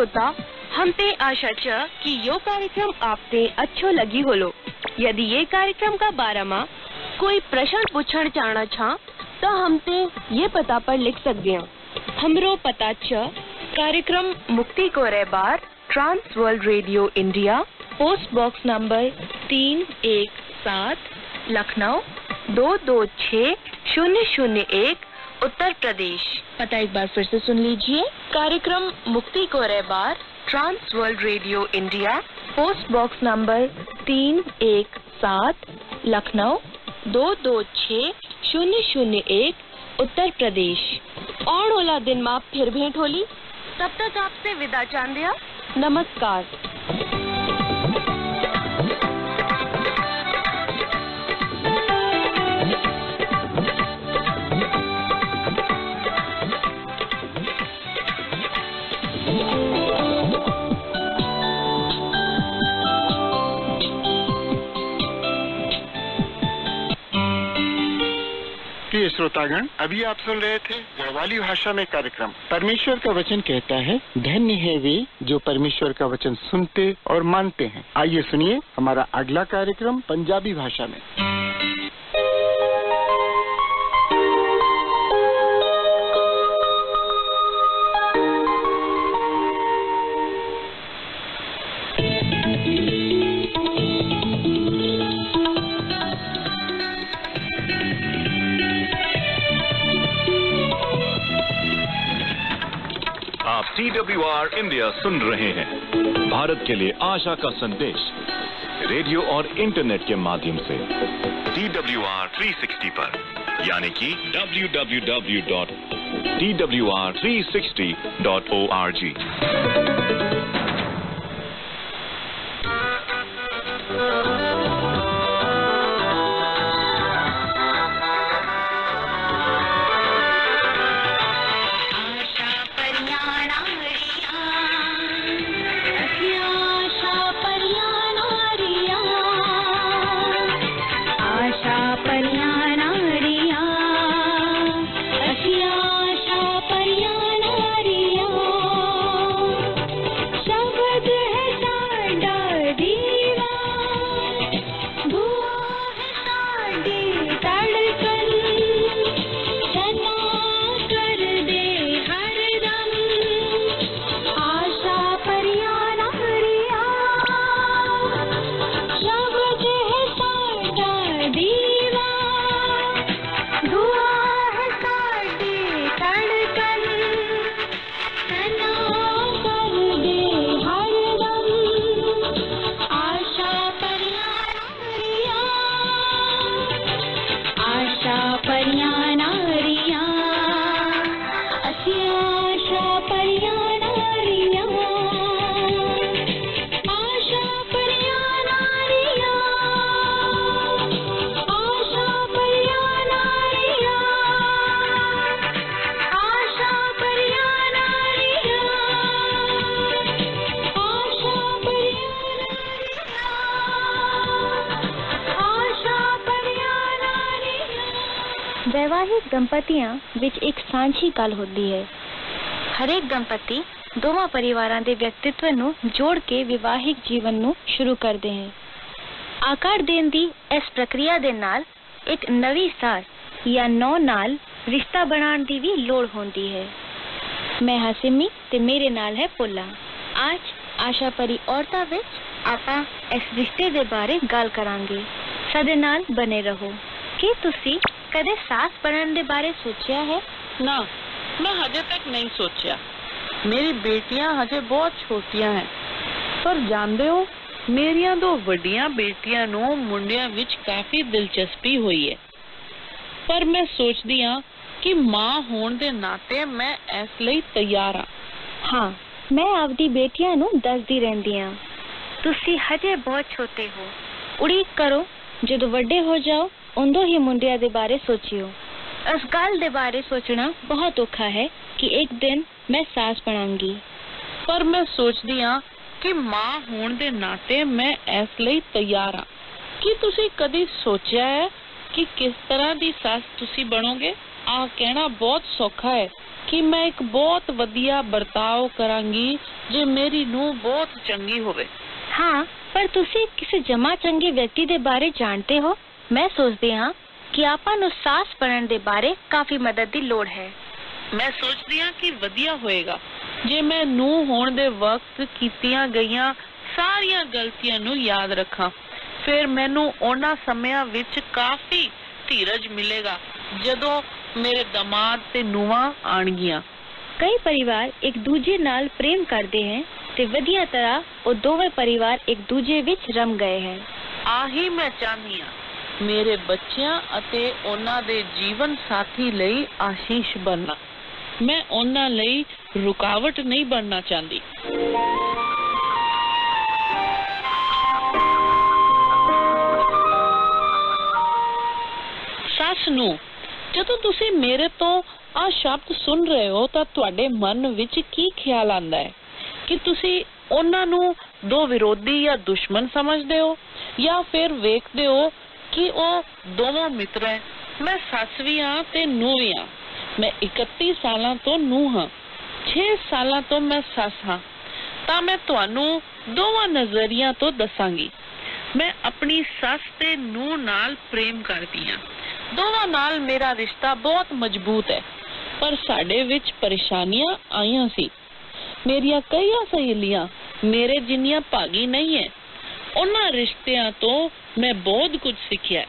श्रोता, हम ते आशा च कि यो कार्यक्रम आपते अच्छो लगी होलो। यदि ये कार्यक्रम का बारे में कोई प्रश्न पूछण चाहना छा तो हम ते ये पता पर लिख सकते हैं। हमरो पता च कार्यक्रम मुक्ति कोरे बार, Trans World Radio India, post box number 317, Lucknow 226001, Uttar Pradesh. पता एक बार फिर से सुन लीजिए। कार्यक्रम मुक्ति कोरे बार, Trans World Radio India, post box number 317, Lucknow 226001, Uttar Pradesh. और ओला दिन में फिर भेंट होली। तब तक आपसे विदा चांदिया। नमस्कार। प्रिय श्रोतागण, अभी आप सुन रहे थे गढ़वाली भाषा में कार्यक्रम परमेश्वर का वचन कहता है, धन्य है वे जो परमेश्वर का वचन सुनते और मानते हैं। आइए सुनिए हमारा अगला कार्यक्रम पंजाबी भाषा में। आप TWR इंडिया सुन रहे हैं। भारत के लिए आशा का संदेश रेडियो और इंटरनेट के माध्यम से TWR 360 पर, यानी कि www.twr360.org। वैवाहिक दंपतियां विच एक सांझी गल होती है। हरेक दंपति दोवां परिवारां दे व्यक्तित्व नूं जोड़ के विवाहिक जीवन नूं शुरू करते हैं। आकार देण दी इस प्रक्रिया दे नाल एक नवी सास या नौ नाल रिश्ता बनाने दी भी लोड़ होती है। मैं हां सिमी ते मेरे नाल है पोला। आज आशा परी औरतां विच आपां इस रिश्ते दे बारे गल करांगे। साडे नाल बने रहो। कि तुसी कदे सास बनने दे बारे सोचा है? ना, मैं हजे तक नहीं सोचा। मेरी बेटियां हजे बहुत छोटियां हैं। पर जानदे हो, मेरियां दो वड्डियां बेटियां नूं मुंडियां विच काफी दिलचस्पी हुई है। पर मैं सोचदी हां कि मां होण दे नाते मैं इस लई तैयार हां। हाँ, मैं आपदी बेटियां नूं दसदी रहंदी हां, तुसी हजे बहुत छोटे हो। उड़ीक करो, जदों वड्डे हो जाओ उंदों ही मुंडिया दे बारे सोचियो। इस गल दे बारे सोचना बहुत औखा है कि एक दिन मैं सास बनांगी। पर मैं सोचदी हां कि मां होण दे नाते मैं इस लई तैयार हां। कि तुसी कदी सोचा है कि किस तरह दी सास तुसी बनोगे? आ कहना बहुत सौखा है, ਕਿ ਮੈਂ ਇੱਕ ਬਹੁਤ ਵਧੀਆ ਵਰਤਾਓ ਕਰਾਂਗੀ ਜੇ ਮੇਰੀ ਨੂੰਹ ਬਹੁਤ ਚੰਗੀ ਹੋਵੇ। हाँ, पर तुसी किसी जमा चंगे व्यक्ति दे बारे जानते हो? मैं सोचदी हाँ कि आपां नूं सास बनन दे बारे काफी मदद दी लोड़ है। ਮੈਂ ਸੋਚਦੀ ਹਾਂ ਕਿ ਵਧੀਆ ਹੋਏਗਾ ਜੇ ਮੈਂ ਨੂੰਹ ਹੋਣ ਦੇ ਵਕਤ ਕੀਤੀਆਂ ਗਈਆਂ ਸਾਰੀਆਂ ਗਲਤੀਆਂ ਨੂੰ ਯਾਦ ਰੱਖਾਂ। ਫਿਰ ਮੈਨੂੰ ਉਹਨਾਂ ਸਮਿਆਂ ਵਿੱਚ ਕਾਫੀ ਧੀਰਜ ਮਿਲੇਗਾ ਜਦੋਂ ਮੇਰੇ ਦਮਾਦ ਤੇ ਨੂੰਹਾਂ ਆਣਗੀਆਂ। कई परिवार एक दूजे नाल प्रेम करते हैं ते वधिया तरह वो दोवें परिवार एक दूजे विच रम गए हैं। ਆਹੀ ਮੈਂ ਚਾਹੁੰਦੀ ਹਾਂ ਮੇਰੇ ਬੱਚਿਆਂ ਅਤੇ ਉਹਨਾਂ ਦੇ ਜੀਵਨ ਸਾਥੀ ਲਈ ਆਸ਼ੀਸ਼ ਬਣਨਾ। ਮੈਂ ਉਹਨਾਂ ਲਈ ਰੁਕਾਵਟ ਨਹੀਂ ਬਣਨਾ ਚਾਹੁੰਦੀ। ਸੱਸ ਨੂੰ ਜਦੋਂ ਤੁਸੀਂ ਮੇਰੇ ਤੋਂ ਆ ਸ਼ਬਦ ਸੁਣ ਰਹੇ ਹੋ ਤਾਂ ਤੁਹਾਡੇ ਮਨ ਵਿੱਚ ਕੀ ਖਿਆਲ ਆਉਂਦਾ ਹੈ ਕਿ ਤੁਸੀਂ ਉਹਨਾਂ ਨੂੰ ਦੋ ਵਿਰੋਧੀ ਜਾਂ ਦੁਸ਼ਮਣ ਸਮਝਦੇ ਹੋ ਜਾਂ ਫਿਰ ਵੇਖਦੇ ਹੋ ਕਿ ਉਹ ਦੋਵੇਂ ਮਿੱਤਰ ਹੈ। ਮੈਂ ਸੱਸ ਵੀ ਹਾਂ ਤੇ ਨੂੰਹ ਵੀ ਹਾਂ। ਮੈਂ 31 ਸਾਲਾਂ ਤੋਂ ਨੂੰਹ ਹਾਂ, 6 ਸਾਲਾਂ ਤੋਂ ਮੈਂ ਸੱਸ ਹਾਂ। ਤਾਂ ਮੈਂ ਤੁਹਾਨੂੰ ਦੋਵਾਂ ਨਜ਼ਰੀਆਂ ਤੋਂ ਦੱਸਾਂਗੀ। ਮੈਂ ਆਪਣੀ ਸੱਸ ਤੇ ਨੂੰਹ ਨਾਲ ਪ੍ਰੇਮ ਕਰਦੀ ਹਾਂ। ਦੋਵਾਂ ਨਾਲ ਮੇਰਾ ਰਿਸ਼ਤਾ ਬਹੁਤ ਮਜ਼ਬੂਤ ਹੈ, ਪਰ ਸਾਡੇ ਵਿੱਚ ਪਰੇਸ਼ਾਨੀਆਂ ਆਈਆਂ ਸੀ। ਮੇਰੀਆਂ ਕਈਆਂ ਸਹੇਲੀਆਂ ਮੇਰੇ ਜਿੰਨੀਆਂ ਭਾਗੀ ਨਹੀਂ ਹੈ। ਉਹਨਾਂ ਰਿਸ਼ਤਿਆਂ ਤੋਂ ਮੈਂ ਬਹੁਤ ਕੁਝ ਸਿੱਖਿਆ ਹੈ।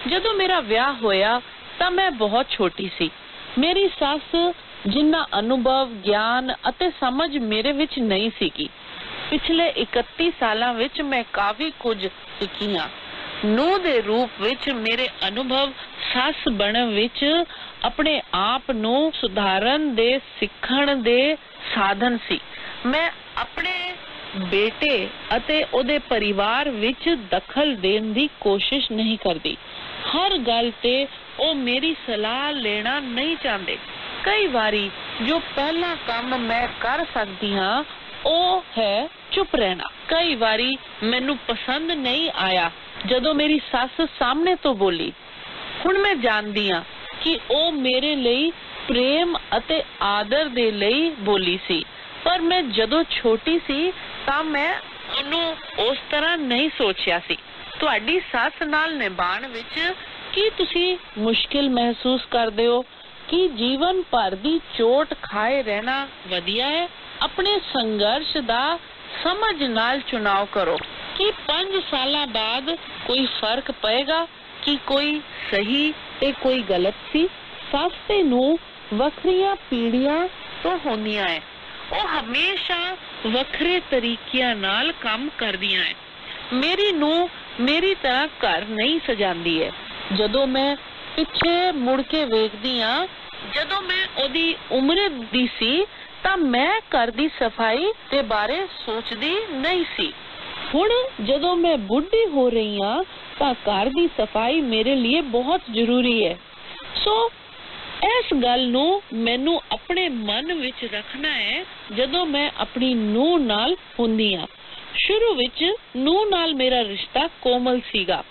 ਜਦੋਂ ਮੇਰਾ ਵਿਆਹ ਹੋਇਆ ਤਾਂ ਮੈਂ ਬਹੁਤ ਛੋਟੀ ਸੀ। ਮੇਰੀ ਸੱਸ ਜਿੰਨਾ ਅਨੁਭਵ, ਗਿਆਨ ਅਤੇ ਸਮਝ ਮੇਰੇ ਵਿੱਚ ਨਹੀਂ ਸੀਗੀ। ਪਿਛਲੇ 31 ਸਾਲਾਂ ਵਿੱਚ ਮੈਂ ਕਾਫੀ ਕੁਝ ਸਿੱਖੀ ਹਾਂ। ਨੂੰਹ ਦੇ ਰੂਪ ਵਿੱਚ ਮੇਰੇ ਅਨੁਭਵ ਸੱਸ ਬਣਨ ਵਿੱਚ ਆਪਣੇ ਆਪ ਨੂੰ ਸੁਧਾਰਨ ਦੇ ਸਿੱਖਣ ਦੇ ਸਾਧਨ ਸੀ। ਮੈਂ ਆਪਣੇ ਬੇਟੇ ਅਤੇ ਉਹਦੇ ਪਰਿਵਾਰ ਵਿੱਚ ਦਖਲ ਦੇਣ ਦੀ ਕੋਸ਼ਿਸ਼ ਨਹੀਂ ਕਰਦੀ। ਹਰ ਗੱਲ ਤੇ ਉਹ ਮੇਰੀ ਸਲਾਹ ਲੈਣਾ ਨਹੀਂ ਚਾਹੁੰਦੇ। ਕਈ ਵਾਰੀ ਜੋ ਪਹਿਲਾ ਕੰਮ ਮੈਂ ਕਰ ਸਕਦੀ ਹਾਂ ਉਹ ਹੈ ਚੁੱਪ ਰਹਿਣਾ। ਕਈ ਵਾਰੀ ਮੈਨੂੰ ਪਸੰਦ ਨਹੀਂ ਆਇਆ ਜਦੋਂ ਮੇਰੀ ਸੱਸ ਸਾਹਮਣੇ ਤੋਂ ਬੋਲੀ। ਹੁਣ ਮੈਂ ਜਾਣਦੀ ਹਾਂ ਕਿ ਉਹ ਮੇਰੇ ਲਈ ਪ੍ਰੇਮ ਅਤੇ ਆਦਰ ਦੇ ਲਈ ਬੋਲੀ ਸੀ, ਪਰ ਮੈਂ ਜਦੋਂ ਛੋਟੀ ਸੀ ਤਾਂ ਮੈਂ ਉਹਨੂੰ ਉਸ ਤਰ੍ਹਾਂ ਨਹੀਂ ਸੋਚਿਆ ਸੀ। ਤੁਹਾਡੀ ਸੱਸ ਨਾਲ ਨਿਭਾਉਣ ਵਿੱਚ ਕੀ ਤੁਸੀਂ ਮੁਸ਼ਕਿਲ ਮਹਿਸੂਸ ਕਰਦੇ ਹੋ ਕਿ ਜੀਵਨ ਭਰ ਦੀ ਚੋਟ ਖਾਏ ਰਹਿਣਾ ਵਧੀਆ ਹੈ? ਆਪਣੇ ਸੰਘਰਸ਼ ਦਾ ਸਮਝ ਨਾਲ ਚੁਣਾਵ ਕਰੋ ਕਿ 5 ਸਾਲਾਂ ਬਾਅਦ ਕੋਈ ਫਰਕ ਪਏਗਾ ਕਿ ਕੋਈ ਸਹੀ ਤੇ ਕੋਈ ਗਲਤ ਸੀ। ਸੱਸ ਤੇ ਨੂੰਹ ਵੱਖਰੀਆਂ ਪੀੜ੍ਹੀਆਂ ਤੋਂ ਹੁੰਦੀਆਂ ਹੈ। ਉਹ ਹਮੇਸ਼ਾ ਵੱਖਰੇ ਤਰੀਕਿਆਂ ਨਾਲ ਕੰਮ ਕਰਦੀਆਂ ਹੈ। ਮੇਰੀ ਨੂੰਹ ਮੇਰੀ ਤਰ੍ਹਾਂ ਘਰ ਨਹੀਂ ਸਜਾਉਂਦੀ ਹੈ। ਜਦੋਂ ਮੈਂ ਪਿੱਛੇ ਮੁੜ ਕੇ ਵੇਖਦੀ ਹਾਂ, ਜਦੋਂ ਮੈਂ ਉਹਦੀ ਉਮਰ ਦੀ ਸੀ ਤਾਂ ਮੈਂ ਘਰ ਦੀ ਸਫਾਈ ਦੇ ਬਾਰੇ ਸੋਚਦੀ ਨਹੀਂ ਸੀ। ਹੁਣ ਜਦੋਂ ਮੈਂ ਬੁੱਢੀ ਹੋ ਰਹੀ ਹਾਂ ਤਾਂ ਘਰ ਦੀ ਸਫਾਈ ਮੇਰੇ ਲਈ ਬਹੁਤ ਜ਼ਰੂਰੀ ਹੈ। ਸੋ ਇਸ ਗੱਲ ਨੂੰ ਮੈਨੂੰ ਆਪਣੇ ਮਨ ਵਿੱਚ ਰੱਖਣਾ ਹੈ ਜਦੋਂ ਮੈਂ ਆਪਣੀ ਨੂੰਹ ਨਾਲ ਹੁੰਦੀ ਹਾਂ। ਸ਼ੁਰੂ ਵਿੱਚ ਨੂੰਹ ਨਾਲ ਮੇਰਾ ਰਿਸ਼ਤਾ ਕੋਮਲ ਸੀਗਾ।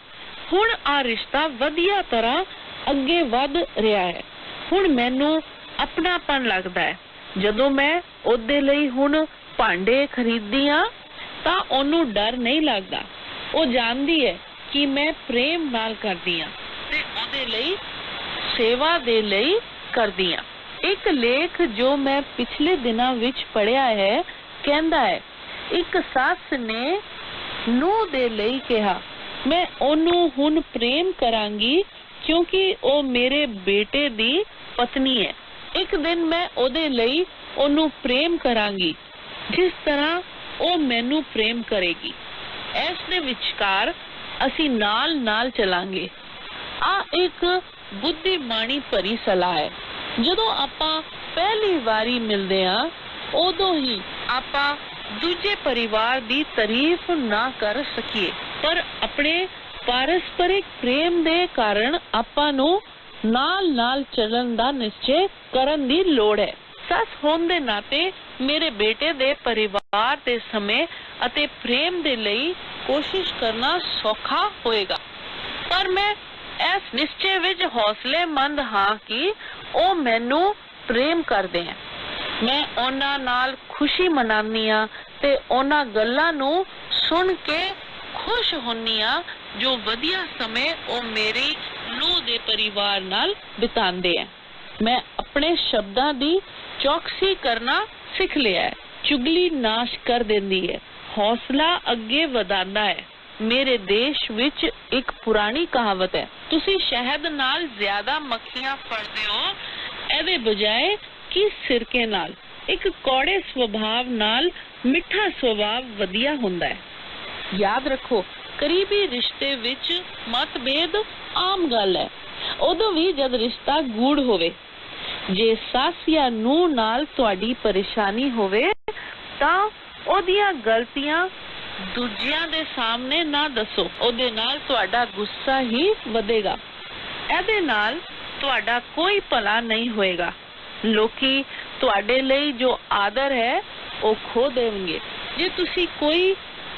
ਹੁਣ ਆ ਰਿਸ਼ਤਾ ਵਧੀਆ ਤਰ੍ਹਾਂ ਅੱਗੇ ਵਧ ਰਿਹਾ ਹੈ। ਹੁਣ ਮੈਨੂੰ ਆਪਣਾਪਨ ਲੱਗਦਾ ਹੈ। ਜਦੋਂ ਮੈਂ ਉਹਦੇ ਲਈ ਹੁਣ ਭਾਂਡੇ ਖਰੀਦਦੀ ਹਾਂ ਤਾਂ ਉਹਨੂੰ ਡਰ ਨਹੀਂ ਲੱਗਦਾ। ਉਹ ਜਾਣਦੀ ਹੈ ਕਿ ਮੈਂ ਪ੍ਰੇਮ ਨਾਲ ਕਰਦੀ ਹਾਂ ਤੇ ਉਹਦੇ ਲਈ ਸੇਵਾ ਦੇ ਲਈ ਕਰਦੀ ਹਾਂ। ਇੱਕ ਲੇਖ ਜੋ ਮੈਂ ਪਿਛਲੇ ਦਿਨਾਂ ਵਿੱਚ ਪੜ੍ਹਿਆ ਹੈ ਕਹਿੰਦਾ ਹੈ, ਇੱਕ ਸੱਸ ਨੇ ਨੂੰਹ ਦੇ ਲਈ ਕਿਹਾ, ਮੈਂ ਉਹਨੂੰ ਹੁਣ ਪ੍ਰੇਮ ਕਰਾਂਗੀ ਕਿਉਂਕਿ ਉਹ ਮੇਰੇ ਬੇਟੇ ਦੀ ਪਤਨੀ ਹੈ। ਇੱਕ ਦਿਨ ਮੈਂ ਉਹਦੇ ਲਈ ਉਹਨੂੰ ਪ੍ਰੇਮ ਕਰਾਂਗੀ ਜਿਸ ਤਰ੍ਹਾਂ ਉਹ ਮੈਨੂੰ ਪ੍ਰੇਮ ਕਰੇਗੀ। ਇਸ ਦੇ ਵਿਚਕਾਰ ਅਸੀਂ ਨਾਲ ਨਾਲ ਚੱਲਾਂਗੇ। ਆ ਇੱਕ ਬੁੱਧੀਮਾਨੀ ਭਰੀ ਸਲਾਹ ਹੈ। ਜਦੋਂ ਆਪਾਂ ਪਹਿਲੀ ਵਾਰੀ ਮਿਲਦੇ ਹਾਂ ਉਦੋਂ ਹੀ ਆਪਾਂ ਦੂਜੇ ਪਰਿਵਾਰ ਦੀ ਤਾਰੀਫ ਨਾ ਕਰ ਸਕੀਏ, ਪਰ ਆਪਣੇ ਪਾਰਸਪਰਿਕ ਪ੍ਰੇਮ ਦੇ ਕਾਰਨ ਆਪਾਂ ਨੂੰ ਨਾਲ ਨਾਲ ਚੱਲਣ ਦਾ ਨਿਸ਼ਚੈ ਕਰਨ ਦੀ ਲੋੜ ਹੈ। ਸੱਸ ਹੋਣ ਦੇ ਨਾਤੇ ਮੇਰੇ ਬੇਟੇ ਦੇ ਪਰਿਵਾਰ ਦੇ ਸਮੇਂ ਅਤੇ ਪ੍ਰੇਮ ਦੇ ਲਈ ਕੋਸ਼ਿਸ਼ ਕਰਨਾ ਸੌਖਾ ਹੋਏਗਾ, ਪਰ ਮੈਂ ਇਸ ਨਿਸ਼ਚੈ ਵਿੱਚ ਹੌਸਲੇਮੰਦ ਹਾਂ ਕਿ ਉਹ ਮੈਨੂੰ ਪ੍ਰੇਮ ਕਰਦੇ ਹਾਂ। ਮੈਂ ਉਹਨਾਂ ਨਾਲ ਖੁਸ਼ੀ ਮਨਾਉਂਦੀ ਹਾਂ ਤੇ ਉਹਨਾਂ ਗੱਲਾਂ ਨੂੰ ਸੁਣ ਕੇ ਖੁਸ਼ ਹੁੰਦੀ ਹਾਂ ਜੋ ਵਧੀਆ ਸਮੇਂ ਉਹ ਮੇਰੀ ਨੂੰਹ ਦੇ ਪਰਿਵਾਰ ਨਾਲ ਬਿਤਾਉਂਦੇ ਆ। ਮੈਂ ਆਪਣੇ ਸ਼ਬਦਾਂ ਦੀ ਚੌਕਸੀ ਕਰਨਾ ਸਿੱਖ ਲਿਆ ਹੈ। ਚੁਗਲੀ ਨਾਸ਼ ਕਰ ਦਿੰਦੀ ਹੈ, ਹੌਸਲਾ ਅੱਗੇ ਵਧਾਉਂਦਾ ਹੈ। ਮੇਰੇ ਦੇਸ਼ ਵਿੱਚ ਇੱਕ ਪੁਰਾਣੀ ਕਹਾਵਤ ਹੈ, ਤੁਸੀਂ ਸ਼ਹਿਦ ਨਾਲ ਜ਼ਿਆਦਾ ਮੱਖੀਆਂ ਫੜਦੇ ਹੋ ਇਹਦੇ ਬਜਾਏ ਕਿ ਸਿਰਕੇ ਨਾਲ। ਇੱਕ ਕੌੜੇ ਸੁਭਾਅ ਨਾਲ ਮਿੱਠਾ ਸੁਭਾਅ ਵਧੀਆ ਹੁੰਦਾ ਹੈ। ਯਾਦ ਰੱਖੋ, ਕਰੀਬੀ ਰਿਸ਼ਤੇ ਵਿੱਚ ਮਤਭੇਦ ਆਮ ਗੱਲ ਹੈ, ਉਦੋਂ ਵੀ ਜਦ ਰਿਸ਼ਤਾ ਗੂੜ ਹੋਵੇ। ਜੇ ਸੱਸ ਜਾਂ ਨੂੰਹ ਨਾਲ ਤੁਹਾਡੀ ਪਰੇਸ਼ਾਨੀ ਹੋਵੇ ਤਾਂ ਉਹਦੀਆਂ ਗਲਤੀਆਂ ਦੂਜਿਆਂ ਦੇ ਸਾਹਮਣੇ ਨਾ ਦੱਸੋ, ਉਹਦੇ ਨਾਲ ਤੁਹਾਡਾ ਗੁੱਸਾ ਹੀ ਵਧੇਗਾ। ਇਹਦੇ ਨਾਲ ਤੁਹਾਡਾ ਕੋਈ ਭਲਾ ਨਹੀਂ ਹੋਏਗਾ। ਲੋਕੀ ਤੁਹਾਡੇ ਲਈ ਜੋ ਆਦਰ ਹੈ ਉਹ ਖੋ ਦੇਣਗੇ। ਜੇ ਤੁਸੀਂ ਕੋਈ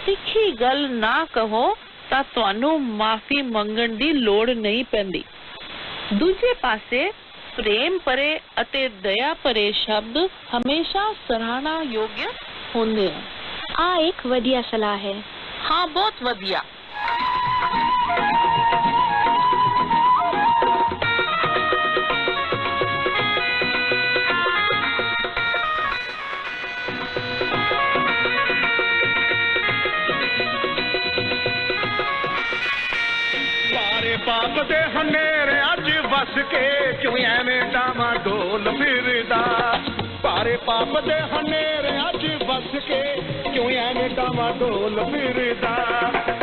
ਤਿੱਖੀ ਗੱਲ ਨਾ ਕਹੋ ਤਾਂ ਤੁਹਾਨੂੰ ਮਾਫੀ ਮੰਗਣ ਦੀ ਲੋੜ ਨਹੀਂ ਪੈਂਦੀ। ਦੂਜੇ ਪਾਸੇ ਪ੍ਰੇਮ ਭਰੇ ਅਤੇ ਦਇਆ ਭਰੇ ਸ਼ਬਦ ਹਮੇਸ਼ਾ ਸਰਾਹਨਾ ਯੋਗ ਹੁੰਦੇ ਹਨ। ਆ ਇੱਕ ਵਧੀਆ ਸਲਾਹ ਹੈ। ਹਾਂ, ਬਹੁਤ ਵਧੀਆ। ਪਾਪ ਦੇ ਹਨੇਰੇ ਅੱਜ ਵਸ ਕੇ ਕਿਉਂ ਐਵੇਂ ਡਾਵਾਂ ਡੋਲ ਫਿਰਦਾ। ਭਾਰੇ ਪਾਪ ਦੇ ਹਨੇਰੇ ਅੱਜ ਵਸ ਕੇ ਕਿਉਂ ਐਵੇਂ ਡਾਵਾਂ ਡੋਲ ਫਿਰਦਾ।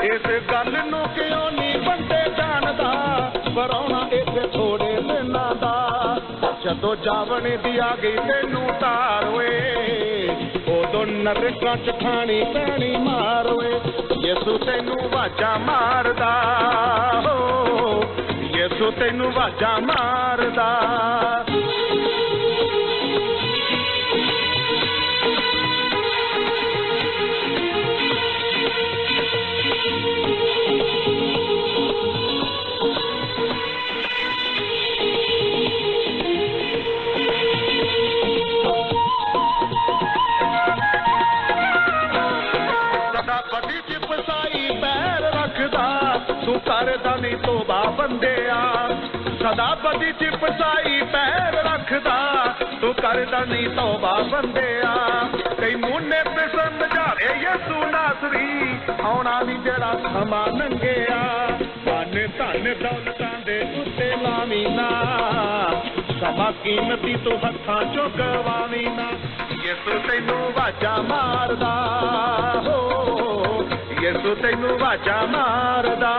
ਇਸ ਗੱਲ ਨੂੰ ਕਿਉਂ ਨਹੀਂ ਬੰਦੇ ਜਾਣਦਾ, ਵਰਾਉਣਾ ਇੱਥੇ ਥੋੜੇ ਦਿਨਾਂ ਦਾ। ਜਦੋਂ ਜਾਵਣ ਦੀ ਆ ਗਈ ਤੈਨੂੰ ਤਾਰ ਓਏ, ਉਦੋਂ ਨਰਕਾਂ ਚ ਖਾਣੀ ਪੈਣੀ ਮਾਰ ਓਏ। ਯਿਸੂ ਤੈਨੂੰ ਵਾਜਾਂ ਮਾਰਦਾ, ਯਿਸੂ ਤੈਨੂੰ ਵਾਜਾਂ ਮਾਰਦਾ। ਤੂੰ ਕਰਦਾ ਨਹੀਂ ਤੋਬਾ ਬੰਦਿਆ, ਸਦਾ ਬਦੀ ਚ ਫਸਾਈ ਪੈਰ ਰੱਖਦਾ। ਤੂੰ ਕਰਦਾ ਨਹੀਂ ਤੋਬਾ ਬੰਦਿਆ, ਤੈਨੂੰ ਨੇ ਪਸੰਦ ਜਾਵੇ ਯਿਸੂ ਨਾਸਰੀ। ਆਉਣਾ ਵੀ ਜਿਹੜਾ ਸਮਾਂ ਲੰਘਿਆ, ਧਨ ਧਨ ਦੌਲਤਾਂ ਦੇ ਉੱਤੇ ਲਾਵੀਂ ਨਾ। ਸਮਾਂ ਕੀਮਤੀ ਤੂੰ ਹੱਥਾਂ ਚੋਂ ਗਵਾਵੀਂ ਨਾ। ਯਿਸੂ ਤੈਨੂੰ ਵਾਜਾਂ ਮਾਰਦਾ, ਹੋ ਯਿਸੂ ਤੈਨੂੰ ਵਾਜਾਂ ਮਾਰਦਾ।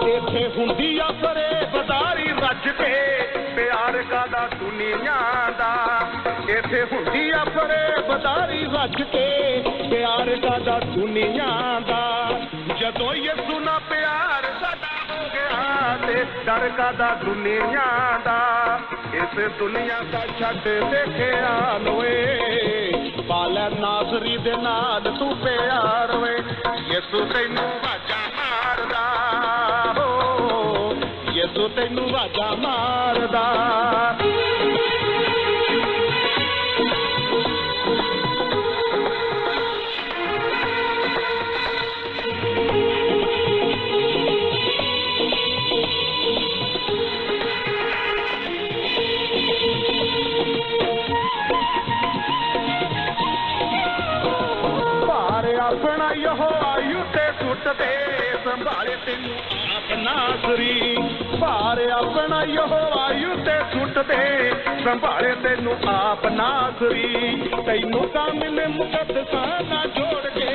ਇੱਥੇ ਹੁੰਦੀ ਆ ਫਰੇਬਦਾਰੀ ਰੱਜ ਕੇ, ਪਿਆਰ ਕਾਦਾ ਦੁਨੀਆ ਦਾ। ਇੱਥੇ ਹੁੰਦੀ ਆ ਫਰੇਬਦਾਰੀ ਰੱਜ ਕੇ, ਪਿਆਰ ਕਾਦਾ ਦੁਨੀਆ ਦਾ। ਜਦੋਂ ਯਿਸੂ ਨਾਲ ਪਿਆਰ ਸਾਡਾ ਹੋ ਗਿਆ ਤੇ ਡਰ ਕਾਦਾ ਦੁਨੀਆ ਦਾ। ਇਸ ਦੁਨੀਆ ਦਾ ਛੱਡ ਦੇਖਿਆ ਲੋਏ, ਪਾਲੇ ਨਾਸਰੀ ਦੇ ਨਾਲ ਤੂੰ ਪਿਆਰ ਵੇ। ਯਿਸੂ ਤੈਨੂੰ ਵਾਜਾਂ ਮਾਰਦਾ, ਹੋ ਯਿਸੂ ਤੈਨੂੰ ਵਾਜਾਂ ਮਾਰਦਾ। ਆਪਣਾ ਯਹੋਵਾ ਉੱਤੇ ਸੁੱਟ ਦੇ, ਸੰਭਾਲੇ ਤੈਨੂੰ ਆਪ ਨਾਸਰੀ। ਭਾਰ ਆਪਣਾ ਯਹੋਵਾ ਉੱਤੇ ਸੁੱਟ ਦੇ, ਸੰਭਾਲੇ ਤੈਨੂੰ ਆਪ ਨਾਸਰੀ। ਤੈਨੂੰ ਕਾਮਿਲ ਮੁਕੱਦਸਾਂ ਨਾਲ ਜੋੜ ਕੇ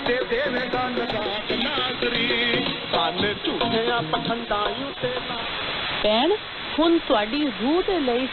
ਤੇ ਦੇਵੇਗਾ ਨਜਾਤ ਨਾਸਰੀ। ਕੰਨ ਝੂਠਿਆਂ ਪਖੰਡਾਂ ਉੱਤੇ ਨਾ। ਭੈਣ, ਹੁਣ ਤੁਹਾਡੀ ਰੂਹ ਦੇ ਲਈ